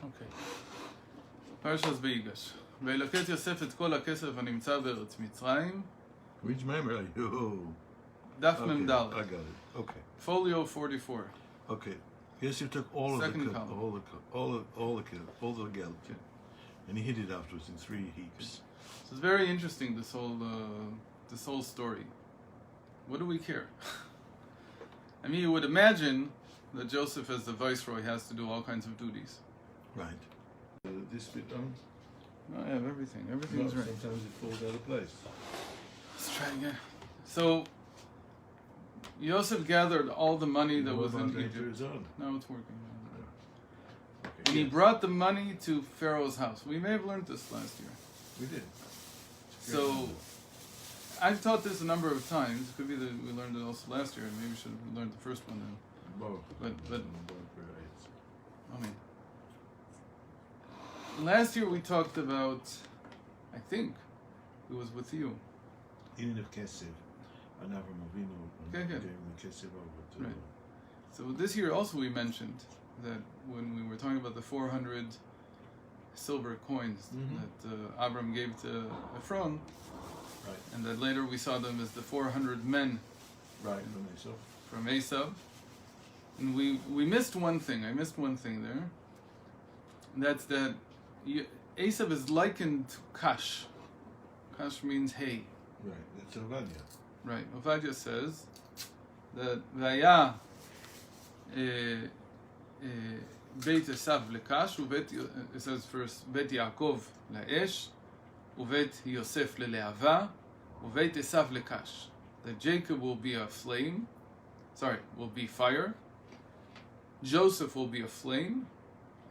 אוקיי. פרשת ויגש. וילקט יוסף את כל הכסף הנמצא בארץ מצרים. Which member are you? דף Okay, מ"ד. I got it. Okay. Folio 44. Okay. Yosef took all of Second the column. all the geld, and he hid it afterwards in 3 heaps. So it's very interesting, this whole story. What do we care? I mean, you would imagine that Joseph, as the viceroy, has to do all kinds of duties. Right. This bit done? No, I have everything. Everything's No, right. sometimes it falls out of place. Let's try again. So, Joseph gathered all the money that was in Egypt. Now it's working. Okay, And he brought the money to Pharaoh's house. We may have learned this last year. We did. So, I've taught this a number of times. It could be that we learned it also last year. Maybe we should have learned the first one then. Both. But I mean, last year we talked about, I think it was with you. Even if Kesef, and Avram Avinu gave the Kesef over to. Right. So this year also we mentioned that when we were talking about the 400 silver coins that Avram gave to Ephron, Right. and that later we saw them as the 400 men Right, from Esau. from Esau. And we missed one thing. I missed one thing there. And that's that Esau is likened to Kash. Kash means hay. Right, that's Ovadia. Right. Ovadia says that Vaya Beit Esav lekash, it says first Beit Yaakov laesh, Ubeit Yosef leleava, Ubeit Esav lekash. That Jacob will be a flame, will be fire. Joseph will be a flame,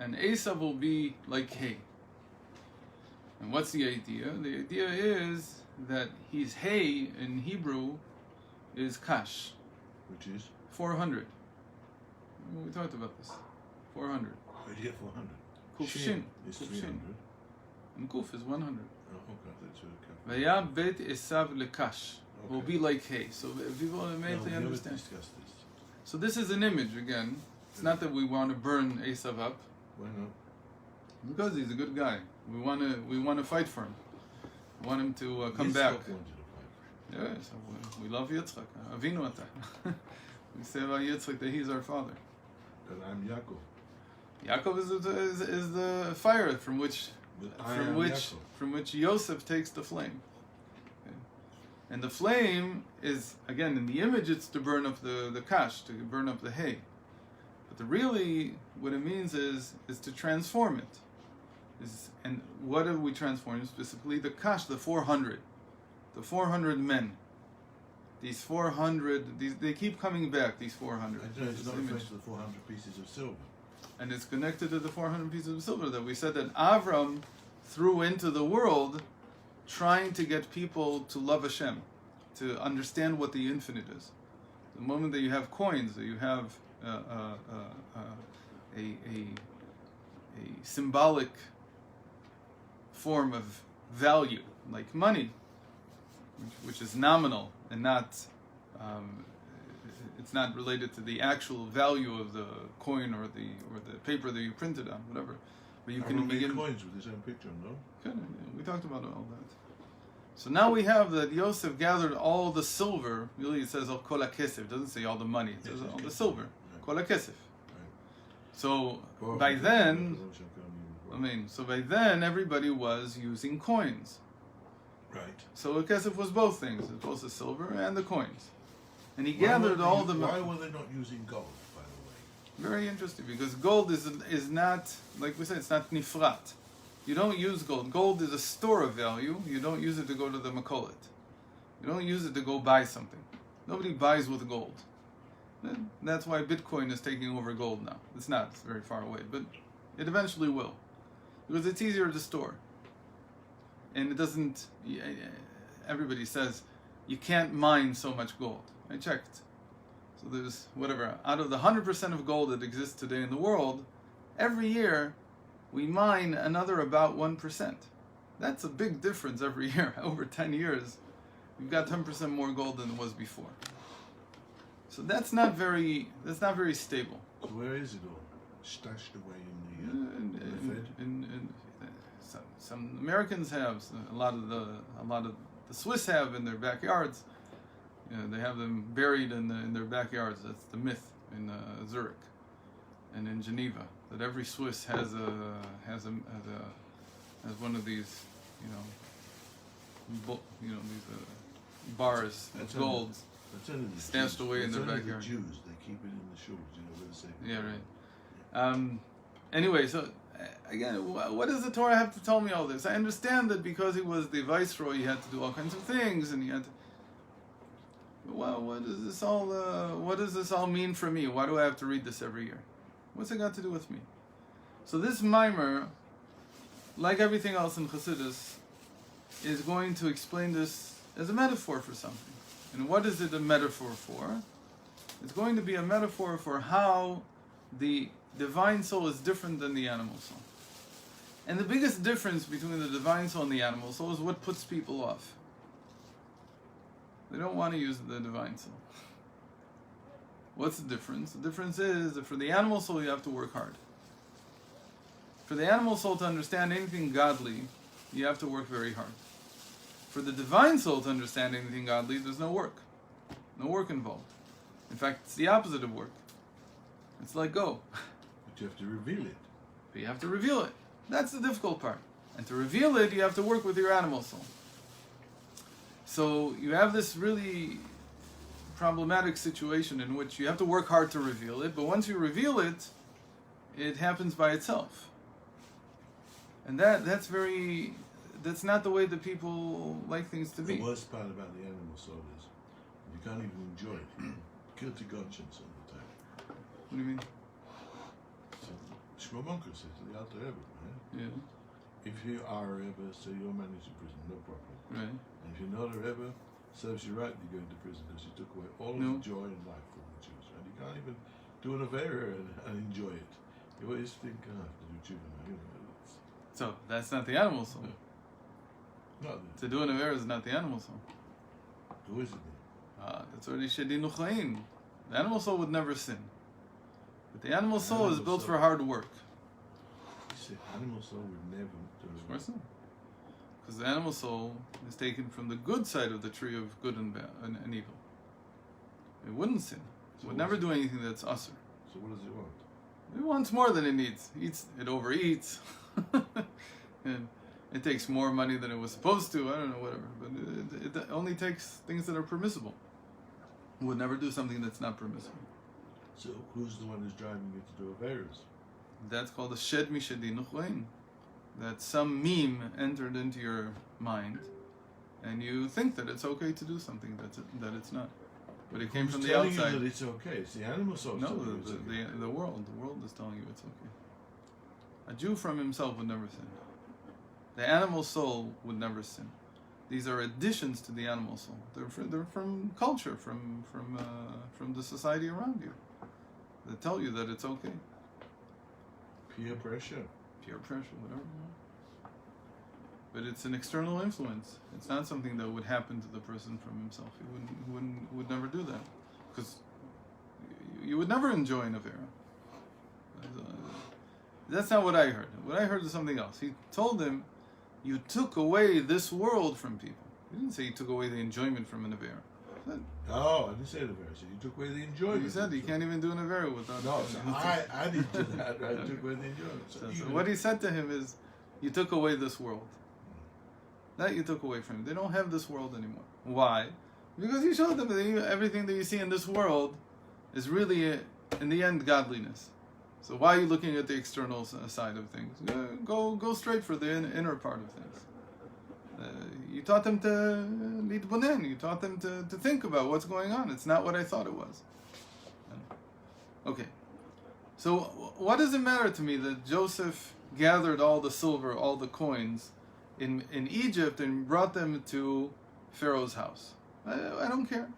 and Esau will be like hay. And what's the idea? The idea is that his hay in Hebrew is kash, Which is? 400. We talked about this. 400. Where'd you get 400? Kuf shin. Is Kuf 300. shin. And kuf is 100. Oh, okay, that's okay. Vaya bet esav lekash will be like hay. So people immediately understand. Discuss this. So this is an image again. It's not that we want to burn Esav up, Why not? because he's a good guy. We want to fight for him. We want him to come back. Yitzchak wanted to fight for him. Yes, we love Yitzchak. Avinu ata. We say about Yitzchak that he's our father. And I'm Yaakov. Yaakov is the fire from which But I am Yaakov. from which Yosef takes the flame. Okay. And the flame is, again, in the image, it's to burn up the kash, to burn up the hay. But really, what it means is to transform it. And what are we transforming? Specifically, the kash, the 400. The 400 men. These 400, they keep coming back, these 400. I don't know, it's This not image. referring to the 400 pieces of silver. And it's connected to the 400 pieces of silver that we said that Avram threw into the world, trying to get people to love Hashem, to understand what the infinite is. The moment that you have coins, that you have a symbolic form of value, like money, which is nominal and not, it's not related to the actual value of the coin or the paper that you printed on, whatever. But you can begin coins with his own picture, no? Good. We talked about all that. So now we have that Yosef gathered all the silver. Really, it says kol hakesef. It doesn't say all the money. It says all the silver. Kol hakesef. So by then, everybody was using coins. Right. So the kesef was both things. It was both the silver and the coins. And he gathered all the money. Why were they not using gold, by the way? Very interesting, because gold is not, like we said, it's not nifrat. You don't use gold. Gold is a store of value. You don't use it to go to the makolet. You don't use it to go buy something. Nobody buys with gold. That's why Bitcoin is taking over gold now. It's not very far away, but it eventually will. Because it's easier to store. And it doesn't, everybody says, you can't mine so much gold. I checked. So there's, whatever, out of the 100% of gold that exists today in the world, every year we mine another about 1%. That's a big difference every year. Over 10 years, we've got 10% more gold than it was before. So that's not very stable. So where is it all? stashed away in the Fed? Some Americans have, a lot of the Swiss have in their backyards. You know, they have them buried in their backyards. That's the myth in Zurich and in Geneva, that every Swiss has one of these, these bars of gold stashed away in their backyard. The Jews, they keep it in the shoes, where they say. Yeah, right. Anyway, so again, what does the Torah have to tell me all this? I understand that because he was the viceroy, he had to do all kinds of things, and he had to. Well, what does this all mean for me? Why do I have to read this every year? What's it got to do with me? So this mimer, like everything else in Chassidus, is going to explain this as a metaphor for something. And what is it a metaphor for? It's going to be a metaphor for how the divine soul is different than the animal soul. And the biggest difference between the divine soul and the animal soul is what puts people off. They don't want to use the divine soul. What's the difference? The difference is that for the animal soul you have to work hard. For the animal soul to understand anything godly, you have to work very hard. For the divine soul to understand anything godly, there's no work. No work involved. In fact, it's the opposite of work. It's like go. But you have to reveal it. But you have to reveal it. That's the difficult part. And to reveal it, you have to work with your animal soul. So you have this really problematic situation in which you have to work hard to reveal it, but once you reveal it, it happens by itself. And that's not the way that people like things to be. The worst part about the animal soul is you can't even enjoy it. Guilty conscience all the time. What do you mean? So Shlomonka said to the Alter Rebbe, right? Yeah. If you are a Rebbe, say you're managing prison, no problem. Right. And if you're not a Rebbe, serves you right to go into prison because you took away all of the joy in life from the Jews. And you can't even do an Avera and enjoy it. You always think, I have to do juvenile. So that's not the animal soul. No. To do an Avera is not the animal soul. Who is it then? That's already Shedinu Chaim. The animal soul would never sin. But the animal soul is built for hard work. You say animal soul would never do it. Of course not. Because the animal soul is taken from the good side of the tree of good and bad and evil. It wouldn't sin. It would never do anything that's usher. So what does it want? It wants more than it needs. It overeats. And it takes more money than it was supposed to. I don't know, whatever. But it only takes things that are permissible. It would never do something that's not permissible. So who's the one who's driving you to do Averas? That's called a shed mishadinu chlein. That some meme entered into your mind, and you think that it's okay to do something that it's not. But it came from the outside. Who's telling you that it's okay? It's the animal soul. No, the world. The world is telling you it's okay. A Jew from himself would never sin. The animal soul would never sin. These are additions to the animal soul. They're from culture, from the society around you. They tell you that it's okay. Peer pressure. Peer pressure, whatever. But it's an external influence. It's not something that would happen to the person from himself. He would never do that, because you would never enjoy an Avera. That's not what I heard. What I heard is something else. He told him, you took away this world from people. He didn't say you took away the enjoyment from an Avera. Oh, I didn't say the Avera. So you took away the enjoyment. He said you can't even do an Avera without. No, so I didn't do that. I took away the enjoyment. So what he said to him is, you took away this world. That you took away from him. They don't have this world anymore. Why? Because you showed them that everything that you see in this world is really, in the end, godliness. So why are you looking at the external side of things? Go straight for the inner part of things. You taught them to litbonen. You taught them to think about what's going on. It's not what I thought it was. Okay. So what does it matter to me that Joseph gathered all the silver, all the coins in Egypt and brought them to Pharaoh's house? I don't care.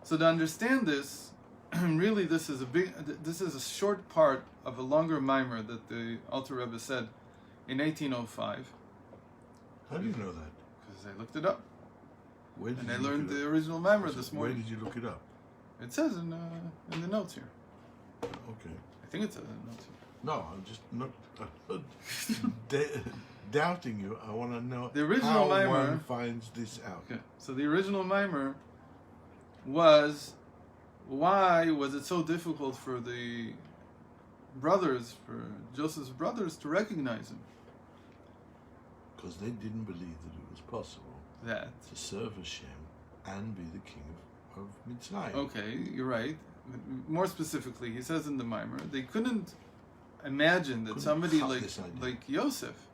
So to understand this, really, this is a short part of a longer mimer that the Alter Rebbe said in 1805. How do you know that? Because I looked it up. Where did and you I look learned it the up? original mimer this morning. Where did you look it up? It says in the notes here. Okay. I think it says it. No, I'm just not doubting you. I want to know The original how mimer, one finds this out. Okay, so the original mimer was, why was it so difficult for the brothers, for Joseph's brothers, to recognize him? Because they didn't believe that it was possible That. to serve Hashem and be the king of Mitzrayim. Okay, you're right. More specifically, he says in the mimer, they couldn't imagine that Couldn't somebody cut like this idea. Yosef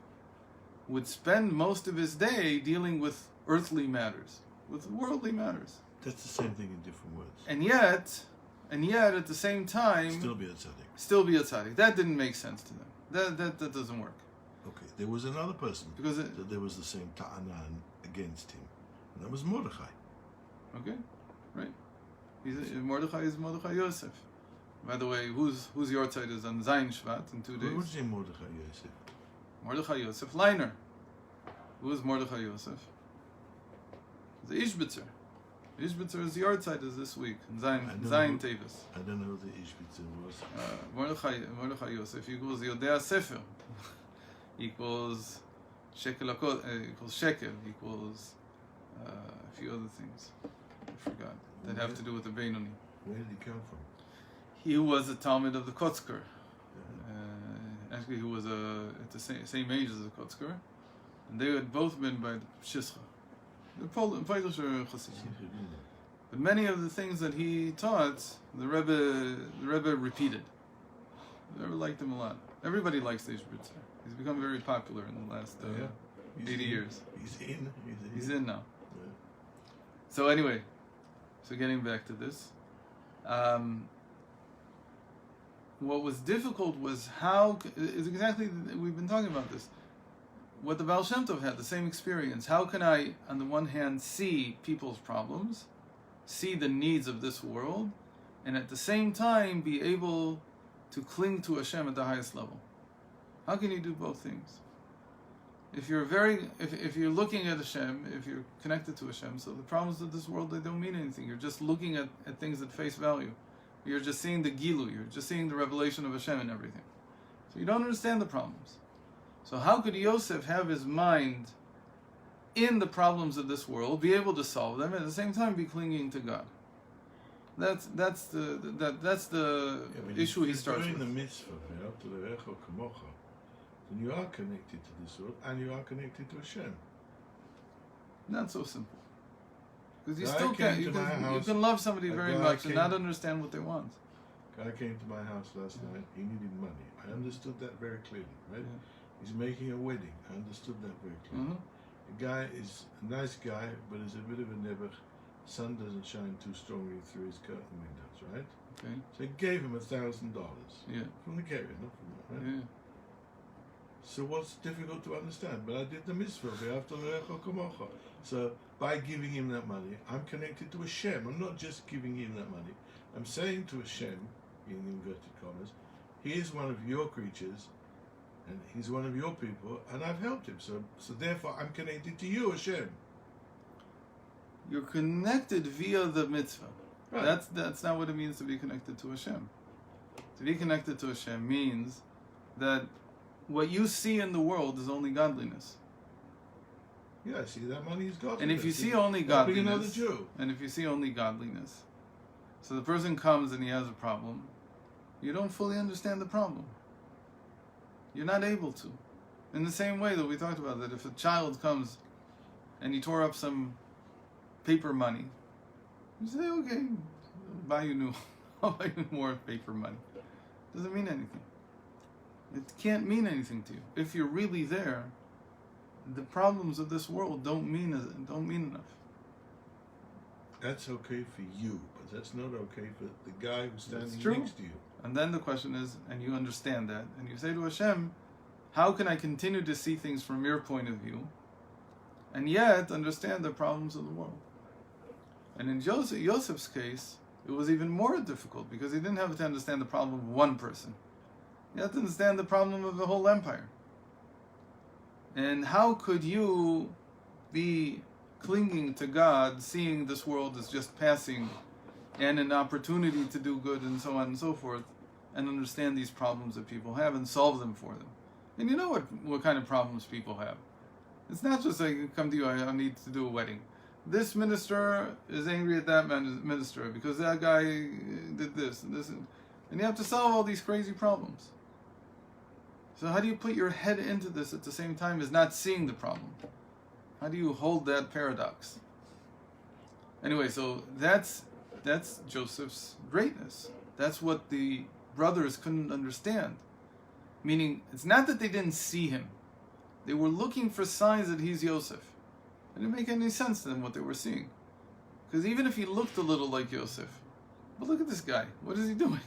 would spend most of his day dealing with earthly matters, with worldly matters, That's the same thing in different words. and yet at the same time Still be a tzaddik. still be a tzaddik. That didn't make sense to them. That doesn't work, Okay, there was another person because that there was the same ta'anan against him, and that was Mordechai. okay, right? Mordechai is Mordechai Yosef. By the way, whose your side is on Zayin Shvat in 2 days? Who was in Mordechai Yosef? Mordechai Yosef Leiner. Who is Mordechai Yosef? The Ishbitzer. Ishbitzer's yard side is this week. Zayin Tevis. I don't know who the Ishbitzer was. Mordechai Yosef equals Yodea Sefer. Equals Shekel equals Shekel equals a few other things. I forgot. That have to do with the Beinoni. Where did he come from? He was a Talmud of the Kotzker. Actually, he was at the same age as the Kotzker. And they had both been by the Shischa. The Polish Chassidim. But many of the things that he taught, the Rebbe repeated. The Rebbe liked him a lot. Everybody likes the Ishbitzer. He's become very popular in the last 80 years. He's in now. Yeah. So anyway, getting back to this, what was difficult was is exactly, we've been talking about this, what the Baal Shem Tov had, the same experience. How can I, on the one hand, see people's problems, see the needs of this world, and at the same time be able to cling to Hashem at the highest level? How can you do both things? If you're looking at Hashem, if you're connected to Hashem, so the problems of this world, they don't mean anything. You're just looking at things at face value. You're just seeing the Gilu, you're just seeing the revelation of Hashem and everything. So you don't understand the problems. So how could Yosef have his mind in the problems of this world, be able to solve them, and at the same time be clinging to God? That's the issue he starts with. Doing the mitzvah, then you are connected to this world and you are connected to Hashem. Not so simple. Because you Guy still came can't. You to my can house, love somebody a very guy much and came- not understand what they want. Guy came to my house last night. He needed money. I understood that very clearly, right? Yeah. He's making a wedding. I understood that very clearly. Mm-hmm. The guy is a nice guy, but is a bit of a nebuch. Sun doesn't shine too strongly through his curtain windows, right? Okay. So he gave him $1,000 Yeah. from the carrier, not from that, right? Yeah. So what's difficult to understand? But I did the mitzvah. So by giving him that money, I'm connected to Hashem. I'm not just giving him that money. I'm saying to Hashem, in inverted commas, he is one of your creatures, and he's one of your people, and I've helped him. So therefore, I'm connected to you, Hashem. You're connected via the mitzvah. Right. That's not what it means to be connected to Hashem. To be connected to Hashem means that what you see in the world is only godliness. Yeah, see, that money is godliness. And if you see only Helping another godliness, Jew. and if you see only godliness, so the person comes and he has a problem, you don't fully understand the problem. You're not able to. In the same way that we talked about that if a child comes and he tore up some paper money, you say, okay, I'll buy you more paper money. Doesn't mean anything. It can't mean anything to you. If you're really there, the problems of this world don't mean enough. That's okay for you, but that's not okay for the guy who's That's standing true. next to you. And then the question is, and you understand that, and you say to Hashem, how can I continue to see things from your point of view, and yet understand the problems of the world? And in Yosef's case, it was even more difficult because he didn't have to understand the problem of one person. He had to understand the problem of the whole empire. And how could you be clinging to God, seeing this world as just passing and an opportunity to do good and so on and so forth, and understand these problems that people have and solve them for them. And you know what kind of problems people have. It's not just like, come to you, I need to do a wedding. This minister is angry at that minister because that guy did this and this. And you have to solve all these crazy problems. So how do you put your head into this at the same time as not seeing the problem? How do you hold that paradox? Anyway, so that's Joseph's greatness. That's what the brothers couldn't understand. Meaning, it's not that they didn't see him. They were looking for signs that he's Yosef. It didn't make any sense to them what they were seeing. Because even if he looked a little like Yosef, but look at this guy. What is he doing?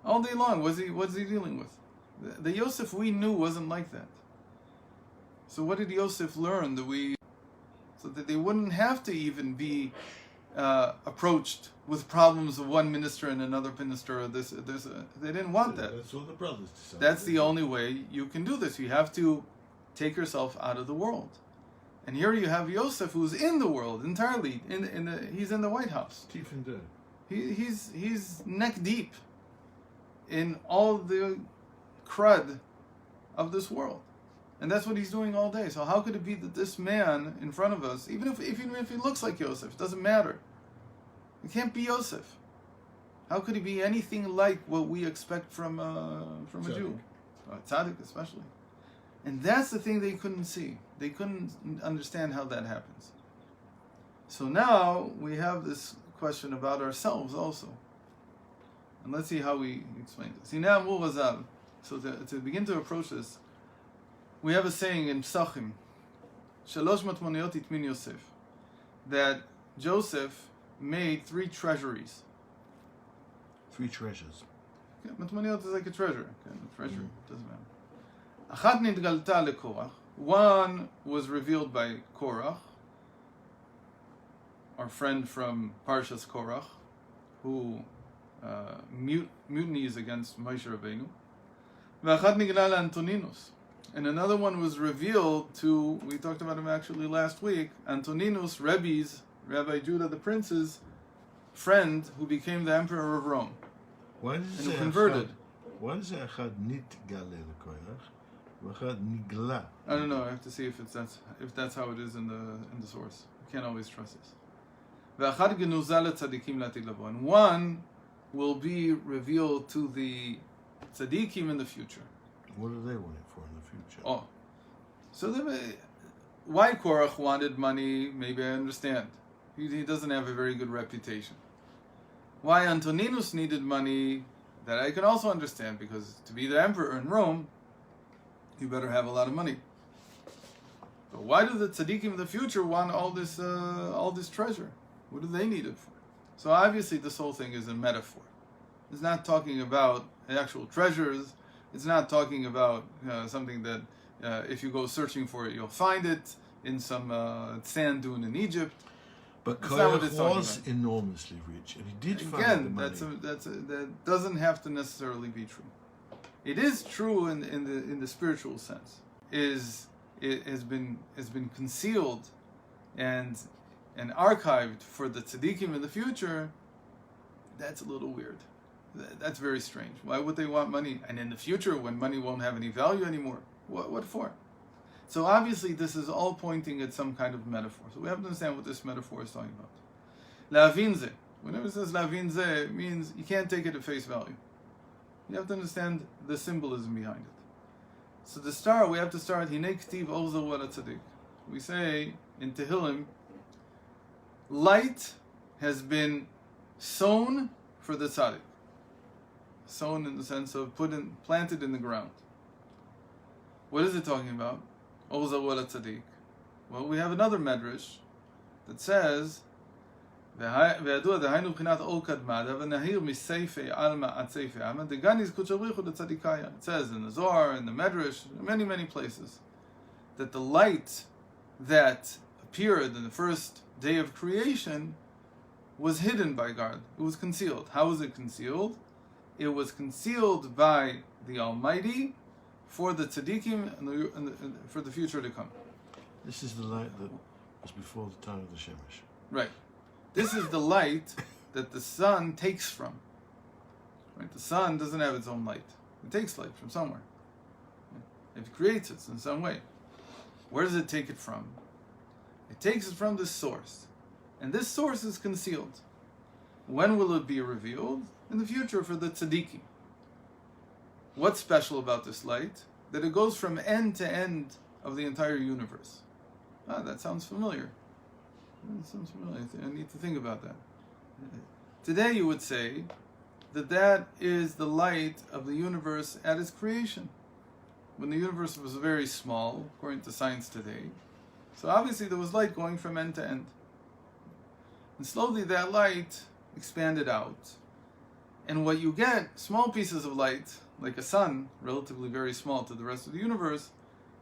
All day long, what's he dealing with? The Yosef we knew wasn't like that. So what did Yosef learn so that they wouldn't have to even be approached with problems of one minister and another minister, or this. They didn't want that. That's what the brothers decided. That's the only way you can do this. You have to take yourself out of the world. And here you have Yosef, who's in the world entirely. He's in the White House. Teeth and dirt. He's neck deep in all the crud of this world. And that's what he's doing all day. So how could it be that this man in front of us, even if he looks like Yosef, it doesn't matter. It can't be Yosef. How could he be anything like what we expect from a Jew? A tzaddik especially. And that's the thing they couldn't see. They couldn't understand how that happens. So now we have this question about ourselves also. And let's see how we explain this. Sinam ul Ghazal. So to begin to approach this, we have a saying in Psachim, Shalosh matmoniyot itmin Yosef, that Joseph made 3 treasuries. 3 treasures. Okay, matmoniyot is like a treasure. Okay, a treasure, doesn't matter. Achat nidgalta leKorach. One was revealed by Korach, our friend from Parshas Korach, who mutinies against Moshe Rabbeinu. V'achat nigla leAntoninus. And another one was revealed to, we talked about him actually last week, Antoninus, Rabbi Judah the Prince's friend, who became the emperor of Rome. Why does and converted. Why does it Echad nitgale leKorach, v'Echad nigla? I don't know. I have to see if that's how it is in the source. You can't always trust this. V'achad genuza letzadikim latid lavo. And one will be revealed to the tzadikim in the future. What do they want it for in the future? Oh, so why Korach wanted money? Maybe I understand. He doesn't have a very good reputation. Why Antoninus needed money? That I can also understand, because to be the emperor in Rome, you better have a lot of money. But why do the tzaddikim of the future want all this treasure? What do they need it for? So obviously this whole thing is a metaphor. It's not talking about actual treasures. It's not talking about something that if you go searching for it, you'll find it in some sand dune in Egypt. But Korach was enormously rich, and he did find the money. That doesn't have to necessarily be true. It is true in the spiritual sense. It has been concealed and archived for the tzaddikim in the future. That's a little weird. That's very strange. Why would they want money? And in the future, when money won't have any value anymore, what for? So obviously, this is all pointing at some kind of metaphor. So we have to understand what this metaphor is talking about. Lavinze. Whenever it says lavinze, it means you can't take it at face value. You have to understand the symbolism behind it. So to start, we have to start Hinei ktiv ozel wala tzaddik. We say in Tehillim, light has been sown for the tzaddik. Sown in the sense of planted in the ground. What is it talking about? Ozel wala tzaddik. Well, we have another medrash that says, "Ve'adua dehainu b'chinat ol kadmada v'nahir miseife alma ad seife alma deganis kucharichu letzadikaya." It says in the Zohar, in the medrash, in many places, that the light that appeared in the first day of creation was hidden by God. It was concealed. How was it concealed? It was concealed by the Almighty for the tzaddikim and for the future to come. This is the light that was before the time of the Shemesh. Right. This is the light that the sun takes from. Right? The sun doesn't have its own light. It takes light from somewhere. It creates it in some way. Where does it take it from? It takes it from this source. And this source is concealed. When will it be revealed? In the future for the tzaddikim. What's special about this light? That it goes from end to end of the entire universe. Ah, that sounds familiar. That sounds familiar. I need to think about that. Today you would say that that is the light of the universe at its creation. When the universe was very small, according to science today. So obviously there was light going from end to end. And slowly that light expanded out. And what you get, small pieces of light, like a sun, relatively very small to the rest of the universe,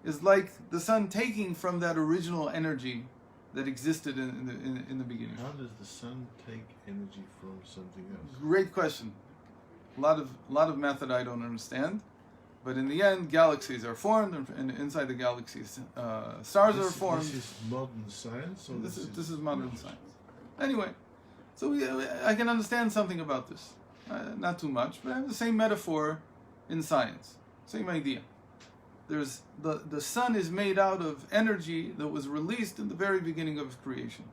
is like the sun taking from that original energy that existed in the beginning. How does the sun take energy from something else? Great question. A lot of math that I don't understand. But in the end, galaxies are formed, and inside the galaxies, stars are formed. This is modern science? Or This is modern science. Anyway, so I can understand something about this. Not too much, but I have the same metaphor in science. Same idea. There's the sun is made out of energy that was released in the very beginning of creation.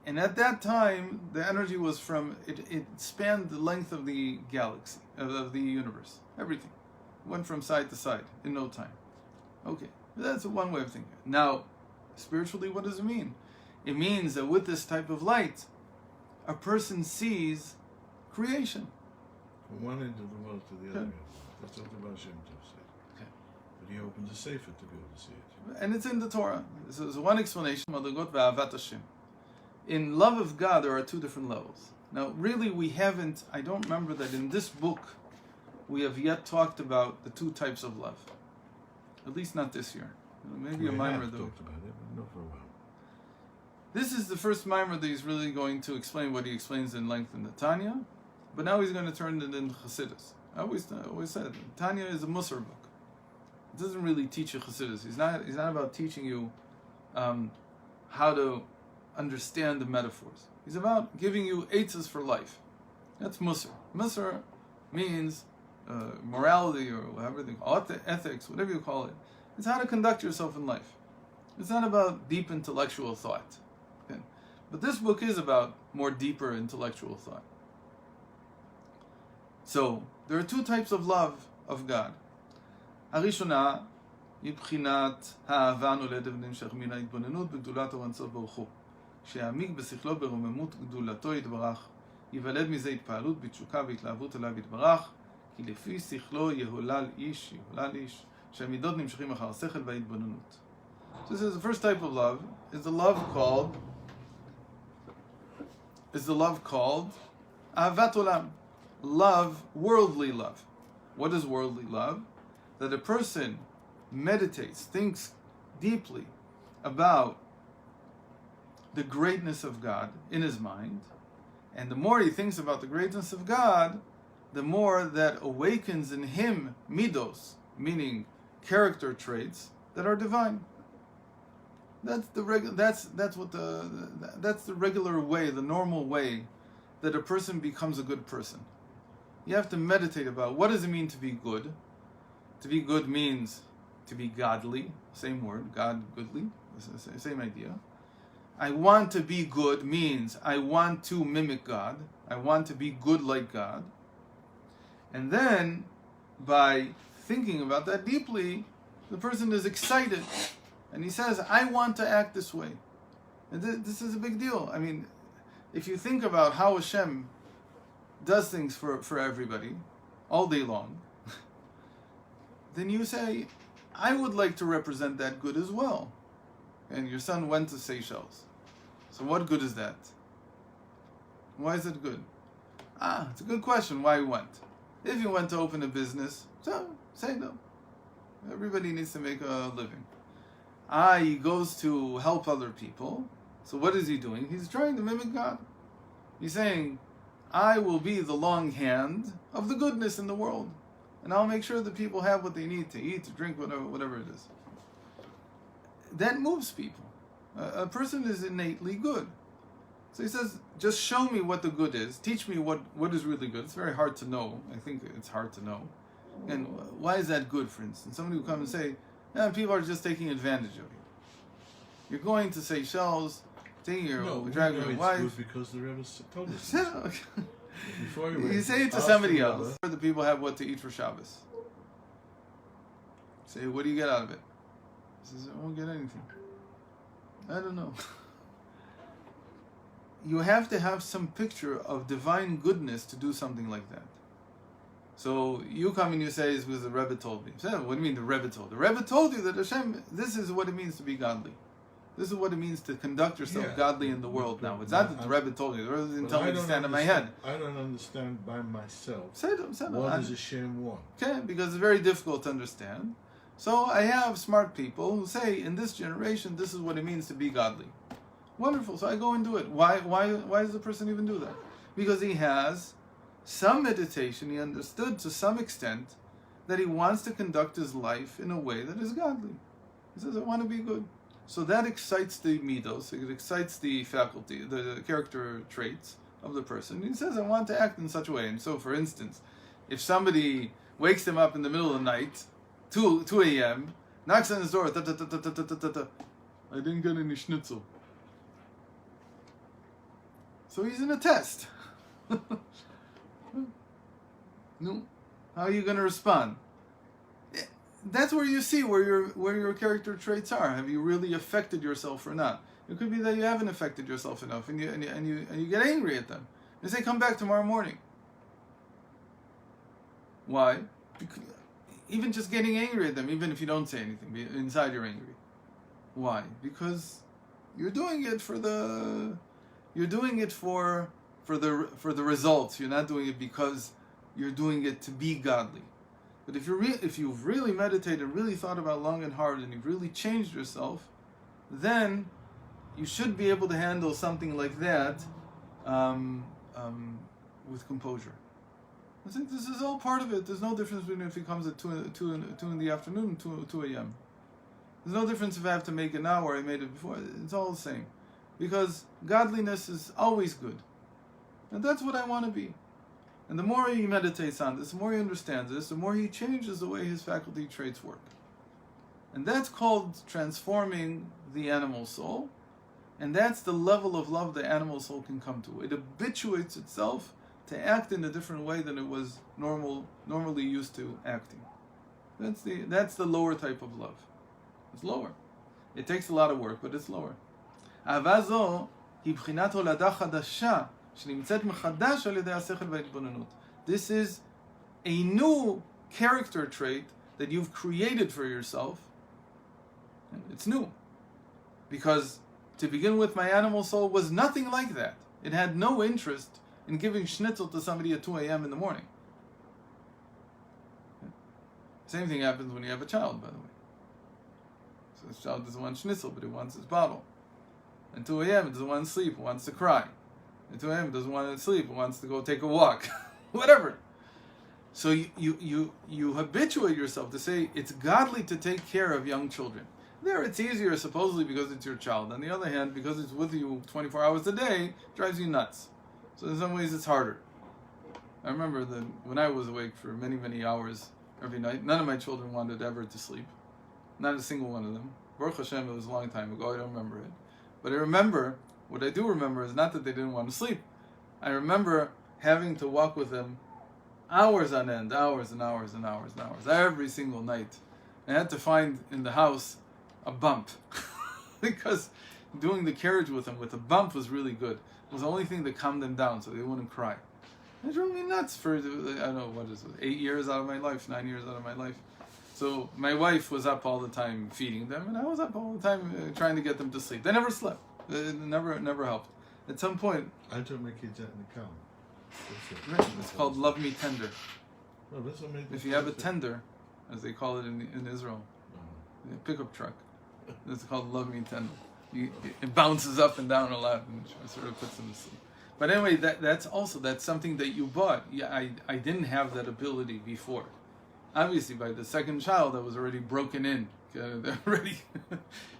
And at that time, the energy was it spanned the length of the galaxy, of the universe. Everything. Went from side to side in no time. Okay, that's one way of thinking. Now, spiritually, what does it mean? It means that with this type of light, a person sees creation. From one end of the world to the other end. That's what the Baal Shem Tov said. Okay. But he opened the Sefer to be able to see it. And it's in the Torah. This is one explanation. In love of God, there are two different levels. Now, really, I don't remember that in this book, we have yet talked about the two types of love. At least not this year. Maybe a mimer though. Talked about it, but not for a while. This is the first mimer that he's really going to explain what he explains in length in the Tanya, but now he's going to turn it into Chassidus. I always said Tanya is a Musar book. It doesn't really teach you Chassidus. He's not about teaching you how to understand the metaphors. He's about giving you eitzes for life. That's Musar. Musar means morality, or whatever they call it, ethics, whatever you call it. It's how to conduct yourself in life. It's not about deep intellectual thought. Okay? But this book is about more deeper intellectual thought. So, there are two types of love of God. הראשונה היא בחינת האהבה הנולדת ונמשך מן ההתבוננות בגדולת האור אינסוף ברוך הוא. שיעמיק בשכלו ברוממות גדולתו יתברך, ייוולד מזה התפעלות בתשוקה והתלהבות אליו יתברך, כי לפי שכלו יהולל איש, שהמידות נמשכים אחר השכל וההתבוננות. So this is the first type of love, is the love called אהבת עולם. Love, worldly love. What is worldly love? That a person meditates, thinks deeply about the greatness of God in his mind, and the more he thinks about the greatness of God, the more that awakens in him midos, meaning character traits that are divine. That's the regular way, the normal way that a person becomes a good person. You have to meditate about what does it mean to be good. To be good means to be godly, same word, God, goodly, same idea. I want to be good means I want to mimic God. I want to be good like God. And then, by thinking about that deeply, the person is excited. And he says, I want to act this way. And this is a big deal. I mean, if you think about how Hashem does things for everybody, all day long, then you say, I would like to represent that good as well. And your son went to Seychelles. So what good is that? Why is it good? It's a good question why he went. If he went to open a business, so say no. Everybody needs to make a living. He goes to help other people. So what is he doing? He's trying to mimic God. He's saying, I will be the long hand of the goodness in the world. And I'll make sure that people have what they need to eat, to drink, whatever it is. That moves people. A person is innately good. So he says, just show me what the good is. Teach me what is really good. It's very hard to know. I think it's hard to know. And why is that good, for instance? Somebody will come and say, people are just taking advantage of you. You're going to Seychelles, taking your dragging your wife. Good because the Rebbe told us. Before You say it to somebody else. The people have what to eat for Shabbos. Say, what do you get out of it? He says, I won't get anything. I don't know. You have to have some picture of divine goodness to do something like that. So you come and you say, it's because the Rebbe told me. So, what do you mean the Rebbe told? The Rebbe told you that Hashem, this is what it means to be godly. This is what it means to conduct yourself godly in the world now. It's not that the Rebbe told you. The Rebbe didn't tell me to stand on my head. I don't understand by myself. What does Hashem want? Okay, because it's very difficult to understand. So I have smart people who say, in this generation, this is what it means to be godly. Wonderful. So I go and do it. Why does the person even do that? Because he has some meditation. He understood to some extent that he wants to conduct his life in a way that is godly. He says, I want to be good. So that excites the midos. It excites the faculty, the character traits of the person. He says, I want to act in such a way. And so, for instance, if somebody wakes him up in the middle of the night, 2 a.m., knocks on his door, I didn't get any schnitzel. So he's in a test. No, how are you going to respond? That's where you see where your character traits are. Have you really affected yourself or not? It could be that you haven't affected yourself enough, and you get angry at them. They say, "Come back tomorrow morning." Why? Because even just getting angry at them, even if you don't say anything, inside you're angry. Why? Because you're doing it for the results. You're not doing it because you're doing it to be godly. But if you've really meditated, really thought about long and hard, and you've really changed yourself, then you should be able to handle something like that with composure. I think this is all part of it. There's no difference between if he comes at 2 in the afternoon and 2 a.m. There's no difference if I have to make it now or I made it before. It's all the same. Because godliness is always good. And that's what I want to be. And the more he meditates on this, the more he understands this, the more he changes the way his faculty traits work. And that's called transforming the animal soul. And that's the level of love the animal soul can come to. It habituates itself to act in a different way than it was normally used to acting. That's the lower type of love. It's lower. It takes a lot of work, but it's lower. אהבה זו היא בחינת הולדה חדשה שנמצאת מחדש על ידי השכל וההתבוננות. This is a new character trait that you've created for yourself. It's new. Because to begin with, my animal soul was nothing like that. It had no interest in giving schnitzel to somebody at 2 a.m. in the morning. Same thing happens when you have a child, by the way. So this child doesn't want schnitzel, but he wants his bottle. At 2 a.m. it doesn't want to sleep, it wants to cry. At 2 a.m. it doesn't want to sleep, it wants to go take a walk. Whatever. So you habituate yourself to say it's godly to take care of young children. There it's easier supposedly because it's your child. On the other hand, because it's with you 24 hours a day, it drives you nuts. So in some ways it's harder. I remember that when I was awake for many, many hours every night, none of my children wanted ever to sleep. Not a single one of them. Baruch Hashem, it was a long time ago, I don't remember it. But I remember, what I do remember is not that they didn't want to sleep. I remember having to walk with them hours on end, hours and hours and hours and hours, every single night. I had to find in the house a bump. Because doing the carriage with them with a bump was really good. It was the only thing that calmed them down so they wouldn't cry. It drove me nuts for, I don't know, what is it, 8 years out of my life, 9 years out of my life. So my wife was up all the time feeding them, and I was up all the time trying to get them to sleep. They never slept. It never helped. At some point... I took my kids out in the car. Right, it's called Love Me Tender. Well, that's what made if you have a tender, as they call it in Israel, a pickup truck, it's called Love Me Tender. It bounces up and down a lot and sort of puts them to sleep. But anyway, that's something that you bought. Yeah, I didn't have that ability before. Obviously, by the second child, I was already broken in. They already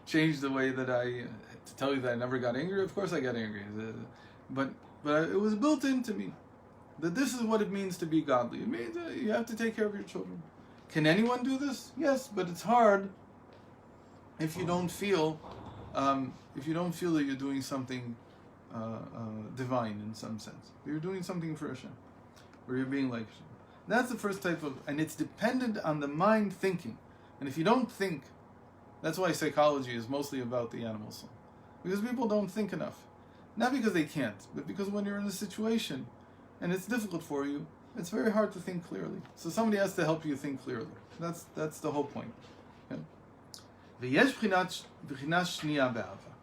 changed the way that to tell you that I never got angry, of course I got angry. But it was built into me that this is what it means to be godly. It means you have to take care of your children. Can anyone do this? Yes, but it's hard if you don't feel that you're doing something divine in some sense. You're doing something for Hashem, or you're being like Hashem. That's the first type of, and it's dependent on the mind thinking. And if you don't think, that's why psychology is mostly about the animal soul. Because people don't think enough. Not because they can't, but because when you're in a situation and it's difficult for you, it's very hard to think clearly. So somebody has to help you think clearly. That's the whole point. Okay?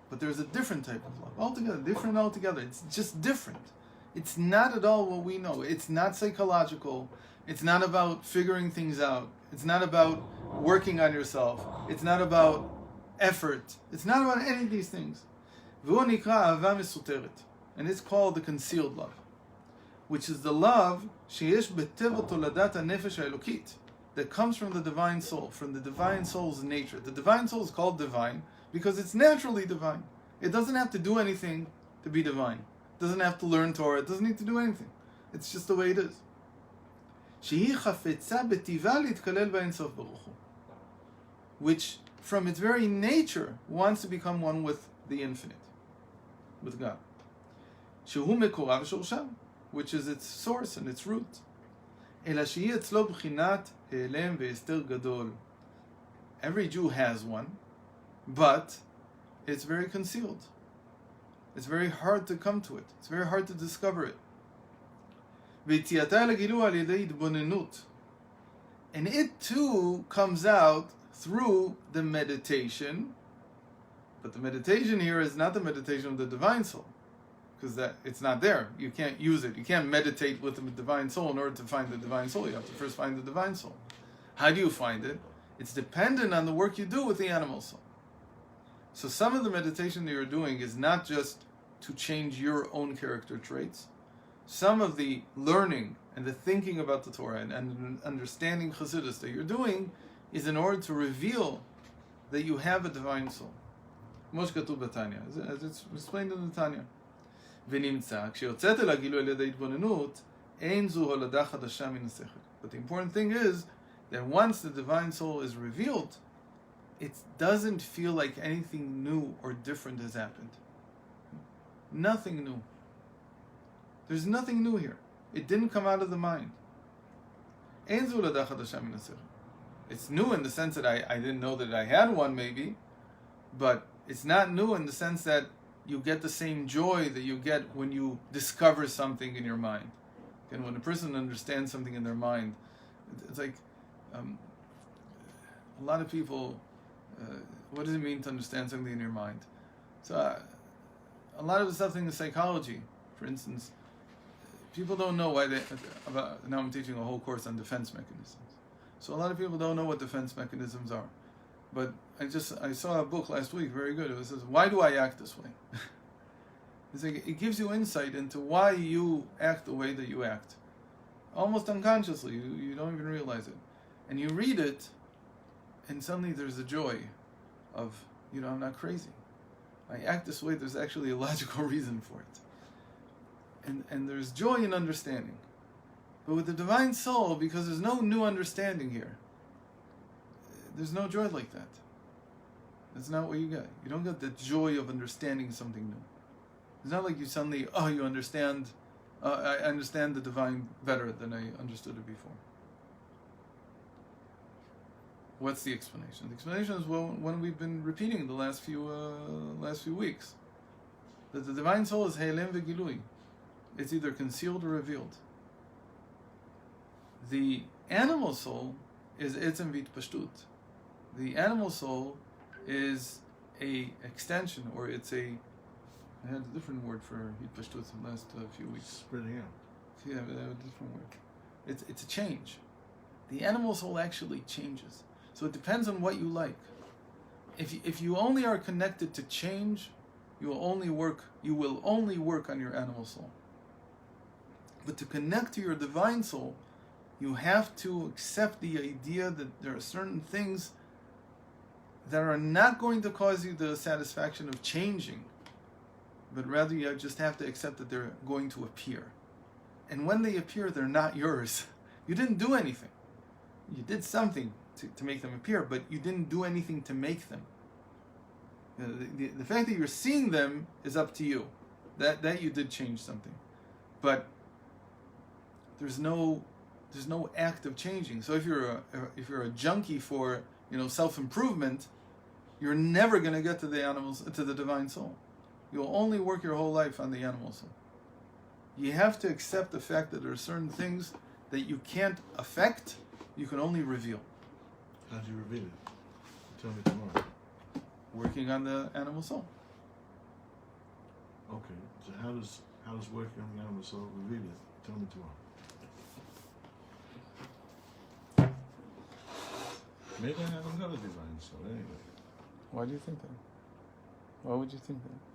But there's a different type of love. Altogether. It's just different. It's not at all what we know. It's not psychological. It's not about figuring things out. It's not about working on yourself. It's not about effort. It's not about any of these things. And it's called the concealed love, which is the love that comes from the divine soul, from the divine soul's nature. The divine soul is called divine because it's naturally divine. It doesn't have to do anything to be divine. It doesn't have to learn Torah. It doesn't need to do anything. It's just the way it is. Which, from its very nature, wants to become one with the infinite, with God. Which is its source and its root. Every Jew has one, but it's very concealed. It's very hard to come to it. It's very hard to discover it. And it too comes out through the meditation, but the meditation here is not the meditation of the divine soul, because that it's not there. You can't use it. You can't meditate with the divine soul in order to find the divine soul. You have to first find the divine soul. How do you find it? It's dependent on the work you do with the animal soul. So some of the meditation that you're doing is not just to change your own character traits. Some of the learning and the thinking about the Torah and understanding Chassidus that you're doing is in order to reveal that you have a divine soul. Mosh katuv b'Tanya, as it's explained in the Tanya. ונמצא, כשיוצאת אל הגילוי על ידי התבוננות, אין זו הולדה חדשה מן השכל. But the important thing is that once the divine soul is revealed, it doesn't feel like anything new or different has happened. Nothing new. There's nothing new here. It didn't come out of the mind. אין זו הולדה חדשה מן השכל. It's new in the sense that I didn't know that I had one, maybe, but it's not new in the sense that you get the same joy that you get when you discover something in your mind. And when a person understands something in their mind, it's like a lot of people, what does it mean to understand something in your mind? So a lot of the stuff in psychology, for instance, people don't know why now I'm teaching a whole course on defense mechanisms. So a lot of people don't know what defense mechanisms are. But I saw a book last week, very good. It says, why do I act this way? It's like, it gives you insight into why you act the way that you act. Almost unconsciously, you don't even realize it. And you read it, and suddenly there's a joy of, I'm not crazy. I act this way, there's actually a logical reason for it. And there's joy in understanding. But with the divine soul, because there's no new understanding here, there's no joy like that. That's not what you get. You don't get the joy of understanding something new. It's not like you suddenly, you understand, I understand the divine better than I understood it before. What's the explanation? The explanation is one we've been repeating the last few weeks. That the divine soul is Heilem v'Gilui. It's either concealed or revealed. The animal soul is Etzem v'Itpashtut. The animal soul is a extension, or it's a, I had a different word for Itpashtut the last few weeks. Spreading out. Yeah, but I had a different word. It's a change. The animal soul actually changes. So it depends on what you like. If you only are connected to change, you will only work on your animal soul. But to connect to your divine soul, You have to accept the idea that there are certain things that are not going to cause you the satisfaction of changing, but rather you just have to accept that they're going to appear. And when they appear, they're not yours. You didn't do anything. You did something to make them appear, but you didn't do anything to make them. The fact that you're seeing them is up to you. That you did change something. But there's no act of changing. So if you're a junkie for self-improvement, you're never going to get to the divine soul. You'll only work your whole life on the animal soul. You have to accept the fact that there are certain things that you can't affect, you can only reveal. How do you reveal it? Tell me tomorrow. Working on the animal soul. Okay, so how does working on the animal soul reveal it? Tell me tomorrow. Maybe I haven't got a divine soul anyway. Why do you think that? Why would you think that?